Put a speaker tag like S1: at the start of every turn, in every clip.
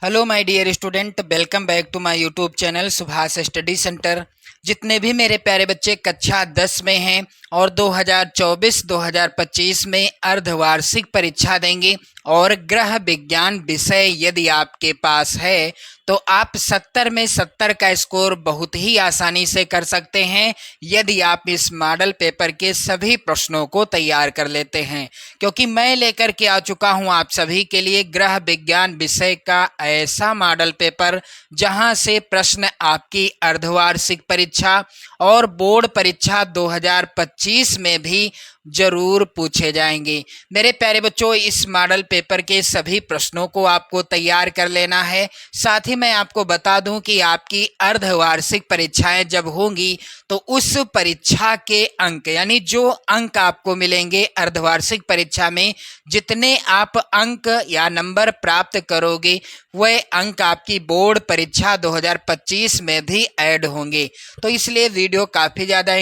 S1: Hello my dear student, welcome back to my YouTube channel Subhash Study Centre. जितने भी मेरे प्यारे बच्चे कक्षा 10 में हैं और 2024-2025 में अर्धवार्षिक परीक्षा देंगे और गृह विज्ञान विषय यदि आपके पास है तो आप 70 में 70 का स्कोर बहुत ही आसानी से कर सकते हैं यदि आप इस मॉडल पेपर के सभी प्रश्नों को तैयार कर लेते हैं, क्योंकि मैं लेकर के आ चुका हूं आप सभी के लिए गृह विज्ञान विषय का ऐसा मॉडल पेपर जहां से प्रश्न आपकी अर्धवार्षिक परीक्षा और बोर्ड परीक्षा 2025 में भी जरूर पूछे जाएंगे। मेरे प्यारे बच्चों, इस मॉडल पेपर के सभी प्रश्नों को आपको तैयार कर लेना है। साथ ही मैं आपको बता दूं कि आपकी अर्धवार्षिक परीक्षाएं जब होंगी तो उस परीक्षा के अंक यानी जो अंक आपको मिलेंगे अर्धवार्षिक परीक्षा में, जितने आप अंक या नंबर प्राप्त करोगे वह अंक आपकी बोर्ड परीक्षा 2025 में भी ऐड होंगे। तो इसलिए वीडियो काफ़ी ज़्यादा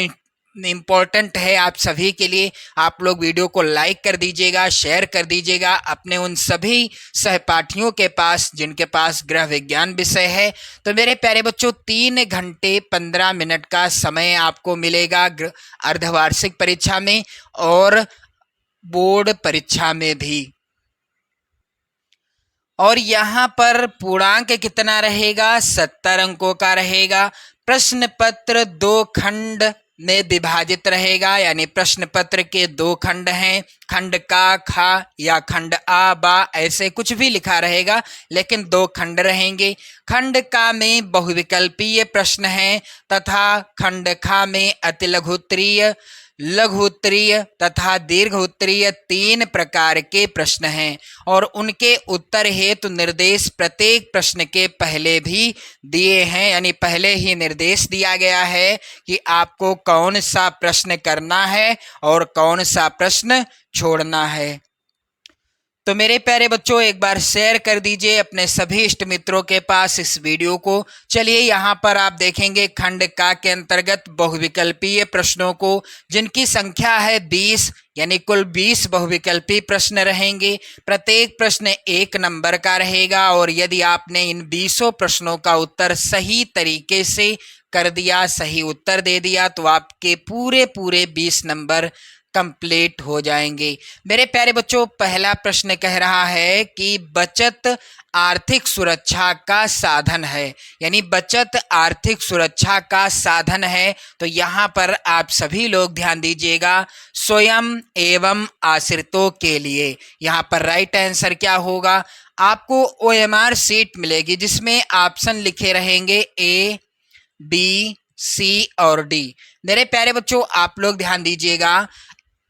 S1: इम्पोर्टेंट है आप सभी के लिए। आप लोग वीडियो को लाइक कर दीजिएगा, शेयर कर दीजिएगा अपने उन सभी सहपाठियों के पास जिनके पास गृह विज्ञान विषय है। तो मेरे प्यारे बच्चों, 3 घंटे 15 मिनट का समय आपको मिलेगा अर्धवार्षिक परीक्षा में और बोर्ड परीक्षा में भी। और यहाँ पर पूर्णांक कितना रहेगा? 70 अंकों का रहेगा। प्रश्न पत्र 2 खंड में विभाजित रहेगा, यानी प्रश्न पत्र के 2 खंड हैं। खंड का, खा या खंड आ, बा ऐसे कुछ भी लिखा रहेगा, लेकिन 2 खंड रहेंगे। खंड का में बहुविकल्पीय प्रश्न हैं तथा खंड खा में अतिलघुत्तरीय, लघु उत्तरीय तथा दीर्घ उत्तरीय 3 प्रकार के प्रश्न हैं और उनके उत्तर हेतु निर्देश प्रत्येक प्रश्न के पहले भी दिए हैं, यानी पहले ही निर्देश दिया गया है कि आपको कौन सा प्रश्न करना है और कौन सा प्रश्न छोड़ना है। तो मेरे प्यारे बच्चों, एक बार शेयर कर दीजिए अपने सभी इष्ट मित्रों के पास इस वीडियो को। चलिए, यहाँ पर आप देखेंगे खंड का के अंतर्गत बहुविकल्पीय प्रश्नों को, जिनकी संख्या है 20, यानी कुल 20 बहुविकल्पीय प्रश्न रहेंगे। प्रत्येक प्रश्न 1 नंबर का रहेगा और यदि आपने इन 20 प्रश्नों का उत्तर सही तरीके से कर दिया, सही उत्तर दे दिया, तो आपके पूरे 20 नंबर कंप्लीट हो जाएंगे। मेरे प्यारे बच्चों, पहला प्रश्न कह रहा है कि बचत आर्थिक सुरक्षा का साधन है, यानी बचत आर्थिक सुरक्षा का साधन है। तो यहाँ पर आप सभी लोग ध्यान दीजिएगा, स्वयं एवं आश्रितों के लिए। यहाँ पर राइट आंसर क्या होगा? आपको OMR शीट मिलेगी जिसमें ऑप्शन लिखे रहेंगे A, B, C और D। मेरे प्यारे बच्चों, आप लोग ध्यान दीजिएगा,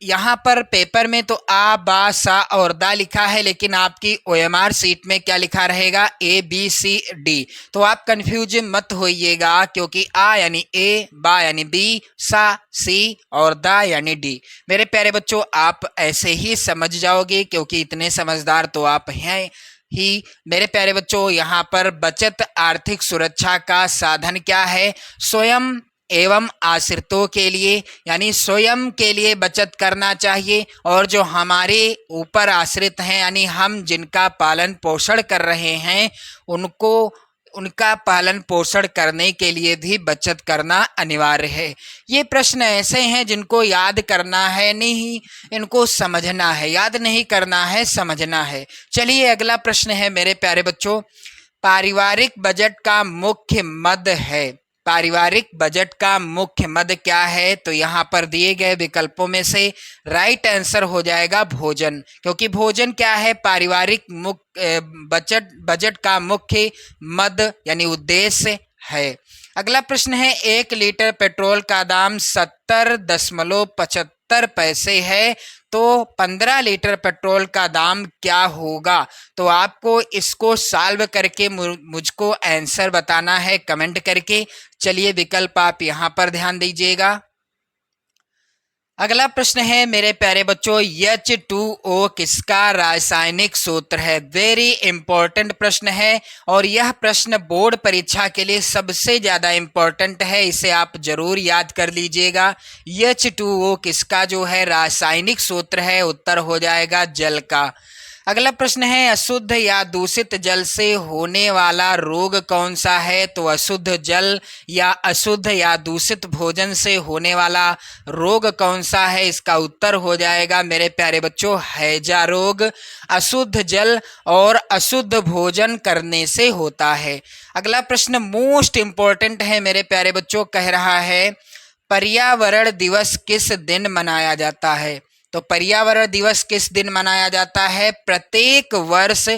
S1: यहाँ पर पेपर में तो आ, बा, सा और दा लिखा है, लेकिन आपकी OMR शीट में क्या लिखा रहेगा? A, B, C, D। तो आप कंफ्यूज मत होइएगा, क्योंकि आ यानी A, बा यानी B, सा C और दा यानी D। मेरे प्यारे बच्चों, आप ऐसे ही समझ जाओगे, क्योंकि इतने समझदार तो आप हैं ही। मेरे प्यारे बच्चों, यहाँ पर बचत आर्थिक सुरक्षा का साधन क्या है? स्वयं एवं आश्रितों के लिए, यानी स्वयं के लिए बचत करना चाहिए और जो हमारे ऊपर आश्रित हैं, यानी हम जिनका पालन पोषण कर रहे हैं, उनका पालन पोषण करने के लिए भी बचत करना अनिवार्य है। ये प्रश्न ऐसे हैं जिनको याद करना है नहीं, इनको समझना है। याद नहीं करना है, समझना है। चलिए, अगला प्रश्न है मेरे प्यारे बच्चों, पारिवारिक बजट का मुख्य मद है। पारिवारिक बजट का मुख्य मद क्या है? तो यहाँ पर दिए गए विकल्पों में से राइट आंसर हो जाएगा भोजन, क्योंकि भोजन क्या है? पारिवारिक बजट का मुख्य मद यानी उद्देश्य है। अगला प्रश्न है, 1 लीटर पेट्रोल का दाम 70.75 पैसे है, तो 15 लीटर पेट्रोल का दाम क्या होगा? तो आपको इसको सॉल्व करके मुझको आंसर बताना है कमेंट करके। चलिए, विकल्प आप यहाँ पर ध्यान दीजिएगा। अगला प्रश्न है मेरे प्यारे बच्चों, H2O किसका रासायनिक सूत्र है? वेरी इंपॉर्टेंट प्रश्न है और यह प्रश्न बोर्ड परीक्षा के लिए सबसे ज्यादा इंपॉर्टेंट है, इसे आप जरूर याद कर लीजिएगा। H2O किसका जो है रासायनिक सूत्र है? उत्तर हो जाएगा जल का। अगला प्रश्न है अशुद्ध या दूषित जल से होने वाला रोग कौन सा है? तो अशुद्ध जल या अशुद्ध या दूषित भोजन से होने वाला रोग कौन सा है? इसका उत्तर हो जाएगा मेरे प्यारे बच्चों हैजा रोग। अशुद्ध जल और अशुद्ध भोजन करने से होता है। अगला प्रश्न मोस्ट इंपॉर्टेंट है मेरे प्यारे बच्चों, कह रहा है पर्यावरण दिवस किस दिन मनाया जाता है? तो पर्यावरण दिवस किस दिन मनाया जाता है? प्रत्येक वर्ष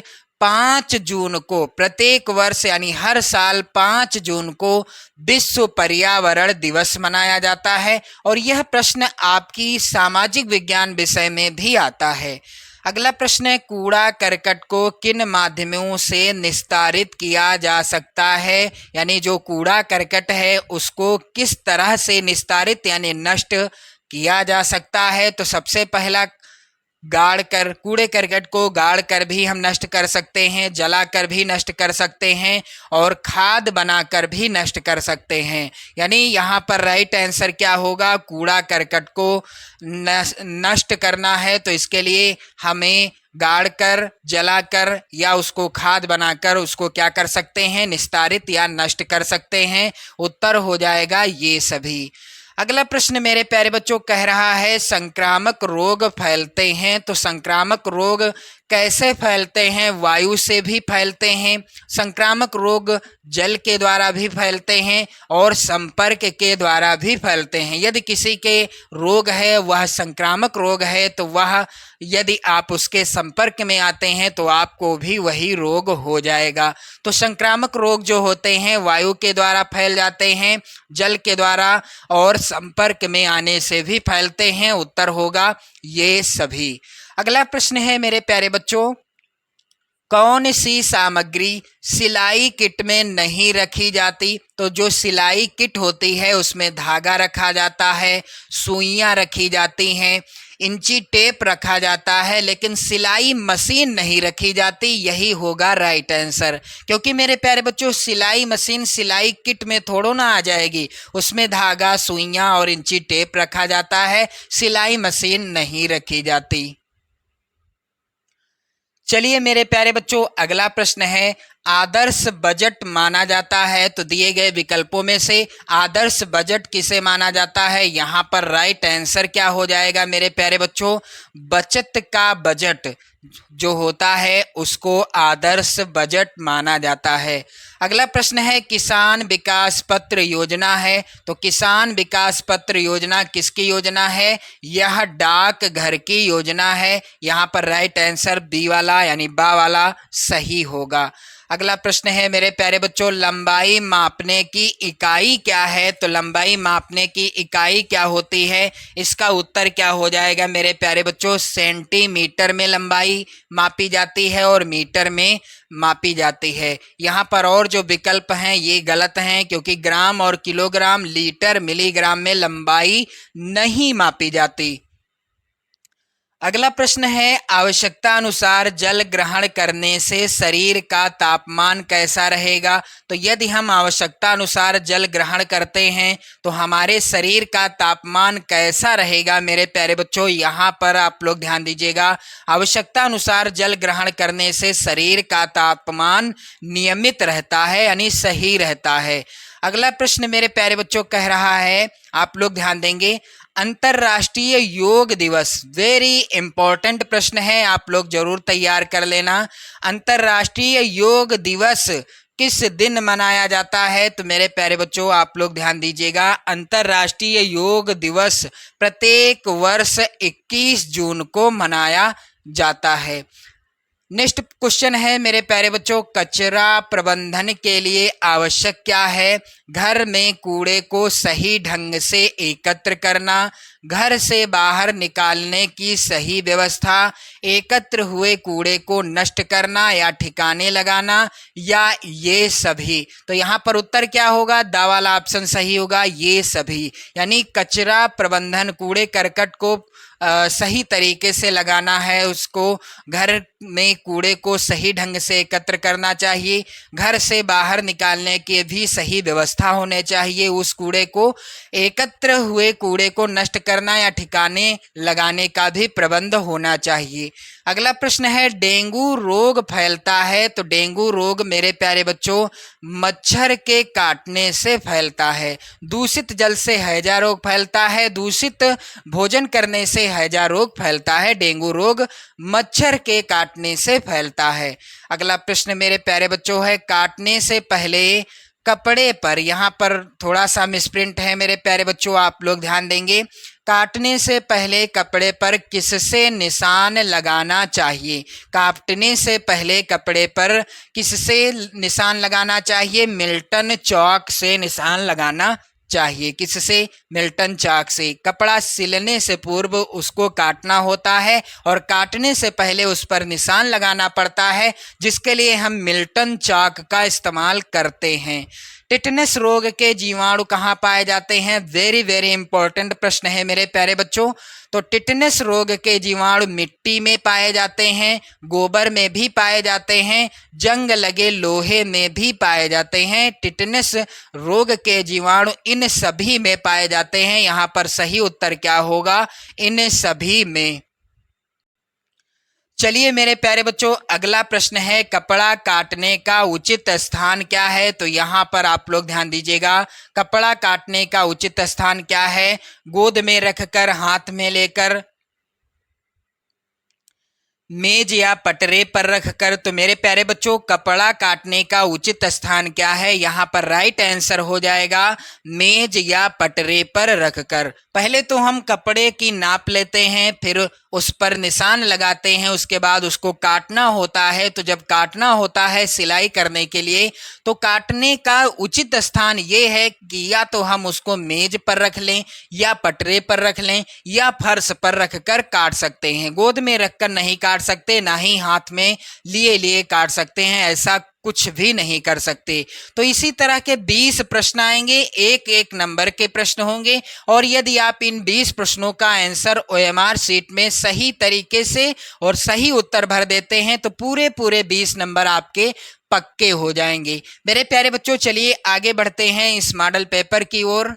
S1: 5 जून को, प्रत्येक वर्ष यानी हर साल 5 जून को विश्व पर्यावरण दिवस मनाया जाता है। और यह प्रश्न आपकी सामाजिक विज्ञान विषय में भी आता है। अगला प्रश्न है कूड़ा करकट को किन माध्यमों से निस्तारित किया जा सकता है? यानी जो कूड़ा करकट है उसको किस तरह से निस्तारित यानी नष्ट किया जा सकता है? तो सबसे पहला गाड़ कर, कूड़े करकट को गाड़ कर भी हम नष्ट कर सकते हैं, जला कर भी नष्ट कर सकते हैं और खाद बनाकर भी नष्ट कर सकते हैं। यानी यहाँ पर राइट आंसर क्या होगा? कूड़ा करकट को नष्ट करना है तो इसके लिए हमें गाड़ कर, जला कर या उसको खाद बनाकर उसको क्या कर सकते हैं? निस्तारित या नष्ट कर सकते हैं। उत्तर हो जाएगा ये सभी। अगला प्रश्न मेरे प्यारे बच्चों कह रहा है संक्रामक रोग फैलते हैं। तो संक्रामक रोग कैसे फैलते हैं? वायु से भी फैलते हैं, संक्रामक रोग जल के द्वारा भी फैलते हैं और संपर्क के द्वारा भी फैलते हैं। यदि किसी के रोग है वह संक्रामक रोग है तो वह यदि आप उसके संपर्क में आते हैं तो आपको भी वही रोग हो जाएगा। तो संक्रामक रोग जो होते हैं वायु के द्वारा फैल जाते हैं, जल के द्वारा और संपर्क में आने से भी फैलते हैं। उत्तर होगा ये सभी। अगला प्रश्न है मेरे प्यारे बच्चों कौन सी सामग्री सिलाई किट में नहीं रखी जाती? तो जो सिलाई किट होती है उसमें धागा रखा जाता है, सुइयां रखी जाती हैं, इंची टेप रखा जाता है, लेकिन सिलाई मशीन नहीं रखी जाती। यही होगा राइट आंसर। क्योंकि मेरे प्यारे बच्चों सिलाई मशीन सिलाई किट में थोड़ो ना आ जाएगी, उसमें धागा, सुइयां और इंची टेप रखा जाता है, सिलाई मशीन नहीं रखी जाती। चलिए मेरे प्यारे बच्चों अगला प्रश्न है आदर्श बजट माना जाता है। तो दिए गए विकल्पों में से आदर्श बजट किसे माना जाता है? यहाँ पर राइट आंसर क्या हो जाएगा मेरे प्यारे बच्चों? बचत का बजट जो होता है उसको आदर्श बजट माना जाता है। अगला प्रश्न है किसान विकास पत्र योजना है। तो किसान विकास पत्र योजना किसकी योजना है? यह डाक घर की योजना है। यहाँ पर राइट आंसर बी वाला यानी बा वाला सही होगा। अगला प्रश्न है मेरे प्यारे बच्चों लंबाई मापने की इकाई क्या है? तो लंबाई मापने की इकाई क्या होती है? इसका उत्तर क्या हो जाएगा मेरे प्यारे बच्चों? सेंटीमीटर में लंबाई मापी जाती है और मीटर में मापी जाती है। यहाँ पर और जो विकल्प हैं ये गलत हैं क्योंकि ग्राम और किलोग्राम, लीटर, मिलीग्राम में लंबाई नहीं मापी जाती। अगला प्रश्न है आवश्यकता अनुसार जल ग्रहण करने से शरीर का तापमान कैसा रहेगा? तो यदि हम आवश्यकता अनुसार जल ग्रहण करते हैं तो हमारे शरीर का तापमान कैसा रहेगा मेरे प्यारे बच्चों? यहाँ पर आप लोग ध्यान दीजिएगा। आवश्यकता अनुसार जल ग्रहण करने से शरीर का तापमान नियमित रहता है यानी सही रहता है। अगला प्रश्न मेरे प्यारे बच्चों कह रहा है, आप लोग ध्यान देंगे, अंतर्राष्ट्रीय योग दिवस, वेरी इंपॉर्टेंट प्रश्न है, आप लोग जरूर तैयार कर लेना। अंतर्राष्ट्रीय योग दिवस किस दिन मनाया जाता है? तो मेरे प्यारे बच्चों आप लोग ध्यान दीजिएगा, अंतर्राष्ट्रीय योग दिवस प्रत्येक वर्ष 21 जून को मनाया जाता है। नेक्स्ट क्वेश्चन है मेरे प्यारे बच्चों कचरा प्रबंधन के लिए आवश्यक क्या है? घर में कूड़े को सही ढंग से एकत्र करना, घर से बाहर निकालने की सही व्यवस्था, एकत्र हुए कूड़े को नष्ट करना या ठिकाने लगाना, या ये सभी। तो यहाँ पर उत्तर क्या होगा? दा वाला ऑप्शन सही होगा, ये सभी। यानी कचरा प्रबंधन, कूड़े करकट को सही तरीके से लगाना है, उसको घर में कूड़े को सही ढंग से एकत्र करना चाहिए, घर से बाहर निकालने की भी सही व्यवस्था होने चाहिए, उस कूड़े को एकत्र हुए कूड़े को नष्ट करना या ठिकाने लगाने का भी प्रबंध होना चाहिए। अगला प्रश्न है डेंगू रोग फैलता है, तो डेंगू रोग मेरे प्यारे बच्चों मच्छर के काटने से फैलता है। दूषित जल से हैजा रोग फैलता है, दूषित भोजन करने से हैजा रोग फैलता है, डेंगू रोग मच्छर के काटने से फैलता है। अगला प्रश्न मेरे प्यारे बच्चों है काटने से पहले कपड़े पर, यहाँ पर थोड़ा सा मिसप्रिंट है मेरे प्यारे बच्चों, आप लोग ध्यान देंगे। काटने से पहले कपड़े पर किससे निशान लगाना चाहिए? काटने से पहले कपड़े पर किससे निशान लगाना चाहिए? मिल्टन चौक से निशान लगाना चाहिए। किससे? मिल्टन चाक से। कपड़ा सिलने से पूर्व उसको काटना होता है और काटने से पहले उस पर निशान लगाना पड़ता है, जिसके लिए हम मिल्टन चाक का इस्तेमाल करते हैं। टिटनेस रोग के जीवाणु कहाँ पाए जाते हैं? वेरी वेरी इंपॉर्टेंट प्रश्न है मेरे प्यारे बच्चों। तो टिटनेस रोग के जीवाणु मिट्टी में पाए जाते हैं, गोबर में भी पाए जाते हैं, जंग लगे लोहे में भी पाए जाते हैं। टिटनेस रोग के जीवाणु इन सभी में पाए जाते हैं। यहाँ पर सही उत्तर क्या होगा? इन सभी में। चलिए मेरे प्यारे बच्चों अगला प्रश्न है कपड़ा काटने का उचित स्थान क्या है? तो यहाँ पर आप लोग ध्यान दीजिएगा, कपड़ा काटने का उचित स्थान क्या है? गोद में रखकर, हाथ में लेकर, मेज या पटरे पर रखकर। तो मेरे प्यारे बच्चों कपड़ा काटने का उचित स्थान क्या है? यहाँ पर राइट आंसर हो जाएगा मेज या पटरे पर रखकर। पहले तो हम कपड़े की नाप लेते हैं, फिर उस पर निशान लगाते हैं, उसके बाद उसको काटना होता है। तो जब काटना होता है सिलाई करने के लिए, तो काटने का उचित स्थान ये है कि या तो हम उसको मेज पर रख लें, या पटरे पर रख लें, या फर्श पर रखकर काट सकते हैं। गोद में रखकर नहीं काट सकते, ना ही हाथ में लिए लिए काट सकते हैं, ऐसा कुछ भी नहीं कर सकते। तो इसी तरह के 20 प्रश्न आएंगे, एक एक नंबर के प्रश्न होंगे, और यदि आप इन 20 प्रश्नों का आंसर ओएमआर शीट में सही तरीके से और सही उत्तर भर देते हैं तो पूरे पूरे 20 नंबर आपके पक्के हो जाएंगे। मेरे प्यारे बच्चों चलिए आगे बढ़ते हैं इस मॉडल पेपर की ओर।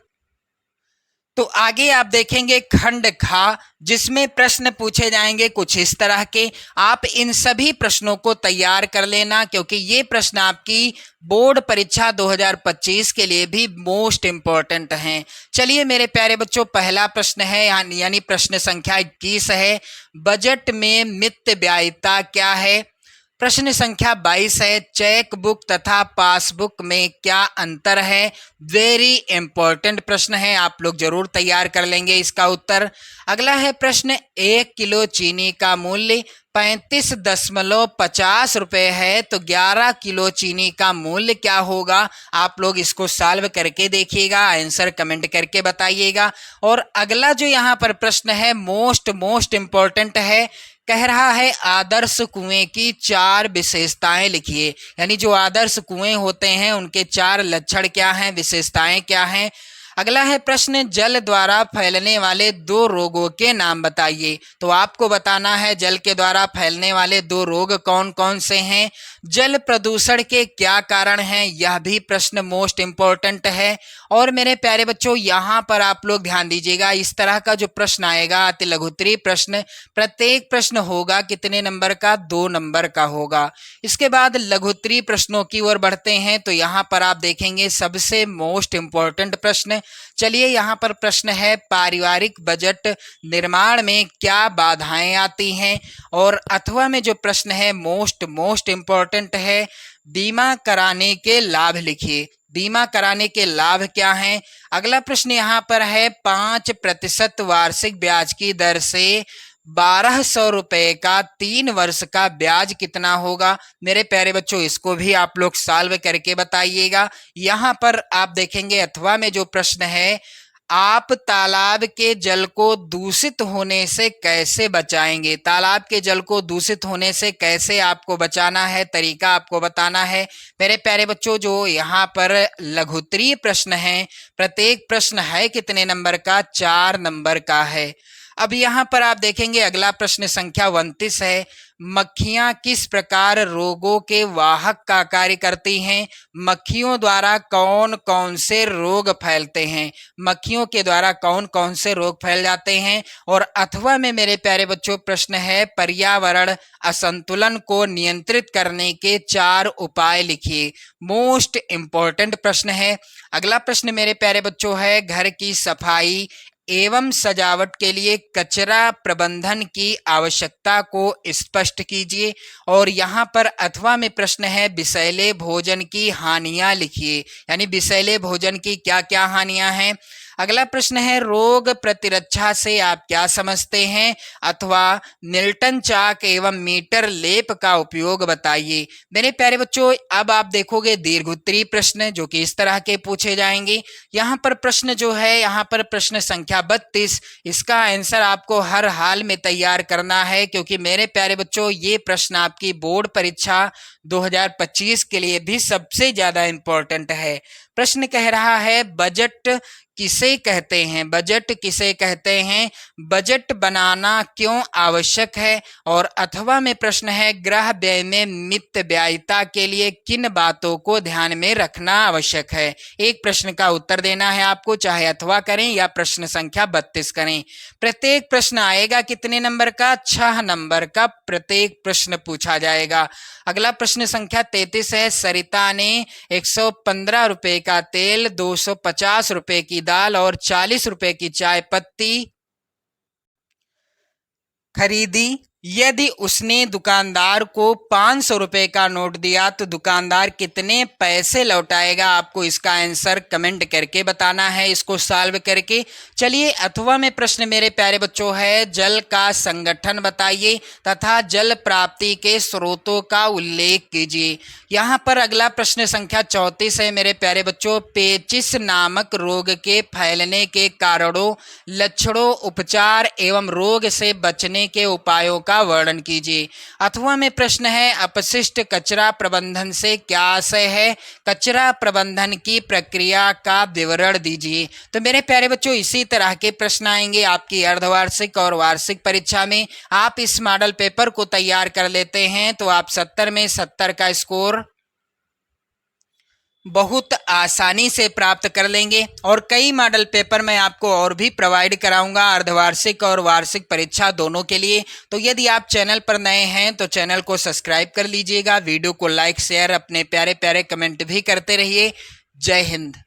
S1: तो आगे आप देखेंगे खंड खा, जिसमें प्रश्न पूछे जाएंगे कुछ इस तरह के। आप इन सभी प्रश्नों को तैयार कर लेना, क्योंकि ये प्रश्न आपकी बोर्ड परीक्षा 2025 के लिए भी मोस्ट इंपॉर्टेंट हैं। चलिए मेरे प्यारे बच्चों पहला प्रश्न है, यानी प्रश्न संख्या 21 है, बजट में मितव्ययिता क्या है? प्रश्न संख्या 22 है, चेक बुक तथा पासबुक में क्या अंतर है? वेरी इंपॉर्टेंट प्रश्न है, आप लोग जरूर तैयार कर लेंगे इसका उत्तर। अगला है प्रश्न, 1 किलो चीनी का मूल्य 35.50 रुपए है, तो 11 किलो चीनी का मूल्य क्या होगा? आप लोग इसको सॉल्व करके देखिएगा, आंसर कमेंट करके बताइएगा। और अगला जो यहाँ पर प्रश्न है मोस्ट इंपॉर्टेंट है, कह रहा है आदर्श कुएं की 4 विशेषताएं लिखिए। यानी जो आदर्श कुएं होते हैं उनके 4 लक्षण क्या हैं, विशेषताएं क्या हैं। अगला है प्रश्न, जल द्वारा फैलने वाले 2 रोगों के नाम बताइए। तो आपको बताना है जल के द्वारा फैलने वाले 2 रोग कौन कौन से हैं। जल प्रदूषण के क्या कारण हैं, यह भी प्रश्न मोस्ट इंपॉर्टेंट है। और मेरे प्यारे बच्चों यहाँ पर आप लोग ध्यान दीजिएगा, इस तरह का जो प्रश्न आएगा अति लघुत्तरीय प्रश्न, प्रत्येक प्रश्न होगा कितने नंबर का? 2 नंबर का होगा। इसके बाद लघुत्तरीय प्रश्नों की ओर बढ़ते हैं, तो यहाँ पर आप देखेंगे सबसे मोस्ट इंपॉर्टेंट प्रश्न। चलिए यहाँ पर प्रश्न है, पारिवारिक बजट निर्माण में क्या बाधाएं आती हैं? और अथवा में जो प्रश्न है मोस्ट इंपॉर्टेंट है, बीमा कराने के लाभ लिखिए। बीमा कराने के लाभ क्या हैं? अगला प्रश्न यहाँ पर है, 5% वार्षिक ब्याज की दर से 1200 रुपए का 3 वर्ष का ब्याज कितना होगा? मेरे प्यारे बच्चों इसको भी आप लोग सॉल्व करके बताइएगा। यहाँ पर आप देखेंगे अथवा में जो प्रश्न है, आप तालाब के जल को दूषित होने से कैसे बचाएंगे? तालाब के जल को दूषित होने से कैसे आपको बचाना है, तरीका आपको बताना है। मेरे प्यारे बच्चों जो यहाँ पर लघुत्तरीय प्रश्न है, प्रत्येक प्रश्न है कितने नंबर का? 4 नंबर का है। अब यहाँ पर आप देखेंगे अगला प्रश्न संख्या 29 है। मक्खियां किस प्रकार रोगों के वाहक का कार्य करती हैं? मक्खियों द्वारा कौन कौन से रोग फैलते हैं? मक्खियों के द्वारा कौन कौन से रोग फैल जाते हैं? और अथवा में मेरे प्यारे बच्चों प्रश्न है, पर्यावरण असंतुलन को नियंत्रित करने के 4 उपाय लिखिए। मोस्ट इंपॉर्टेंट प्रश्न है। अगला प्रश्न मेरे प्यारे बच्चों है, घर की सफाई एवं सजावट के लिए कचरा प्रबंधन की आवश्यकता को स्पष्ट कीजिए। और यहाँ पर अथवा में प्रश्न है, विषैले भोजन की हानियां लिखिए, यानी विषैले भोजन की क्या क्या हानियां हैं। अगला प्रश्न है, रोग प्रतिरक्षा से आप क्या समझते हैं? अथवा मिल्टन चाक एवं मीटर लेप का उपयोग बताइए। मेरे प्यारे बच्चों अब आप देखोगे दीर्घोत्तरीय प्रश्न जो कि इस तरह के पूछे जाएंगे। यहाँ पर प्रश्न जो है, यहाँ पर प्रश्न संख्या 32, इसका आंसर आपको हर हाल में तैयार करना है, क्योंकि मेरे प्यारे बच्चों ये प्रश्न आपकी बोर्ड परीक्षा 2025 के लिए भी सबसे ज्यादा इंपॉर्टेंट है। प्रश्न कह रहा है, बजट किसे कहते हैं? बजट किसे कहते हैं? बजट बनाना क्यों आवश्यक है? और अथवा में प्रश्न है, ग्रह व्यय में मितव्ययिता के लिए किन बातों को ध्यान में रखना आवश्यक है? एक प्रश्न का उत्तर देना है आपको, चाहे अथवा करें या प्रश्न संख्या 32 करें। प्रत्येक प्रश्न आएगा कितने नंबर का? 6 नंबर का प्रत्येक प्रश्न पूछा जाएगा। अगला प्रश्न संख्या 33 है, सरिता ने 115 रुपए का तेल, 250 रुपए की दाल और 40 रुपए की चाय पत्ती खरीदी। यदि उसने दुकानदार को 500 रुपए का नोट दिया तो दुकानदार कितने पैसे लौटाएगा? आपको इसका आंसर कमेंट करके बताना है, इसको सॉल्व करके। चलिए अथवा में प्रश्न मेरे प्यारे बच्चों है, जल का संगठन बताइए तथा जल प्राप्ति के स्रोतों का उल्लेख कीजिए। यहाँ पर अगला प्रश्न संख्या 34 है मेरे प्यारे बच्चों, पेचिश नामक रोग के फैलने के कारणों, लक्षणों, उपचार एवं रोग से बचने के उपायों का वर्णन कीजिए। अथवा में प्रश्न है, अपशिष्ट कचरा प्रबंधन से क्या आशय है? कचरा प्रबंधन की प्रक्रिया का विवरण दीजिए। तो मेरे प्यारे बच्चों इसी तरह के प्रश्न आएंगे आपकी अर्धवार्षिक और वार्षिक परीक्षा में। आप इस मॉडल पेपर को तैयार कर लेते हैं तो आप 70 में 70 का स्कोर बहुत आसानी से प्राप्त कर लेंगे। और कई मॉडल पेपर मैं आपको और भी प्रोवाइड कराऊंगा अर्धवार्षिक और वार्षिक परीक्षा दोनों के लिए। तो यदि आप चैनल पर नए हैं तो चैनल को सब्सक्राइब कर लीजिएगा, वीडियो को लाइक शेयर अपने प्यारे प्यारे कमेंट भी करते रहिए। जय हिंद।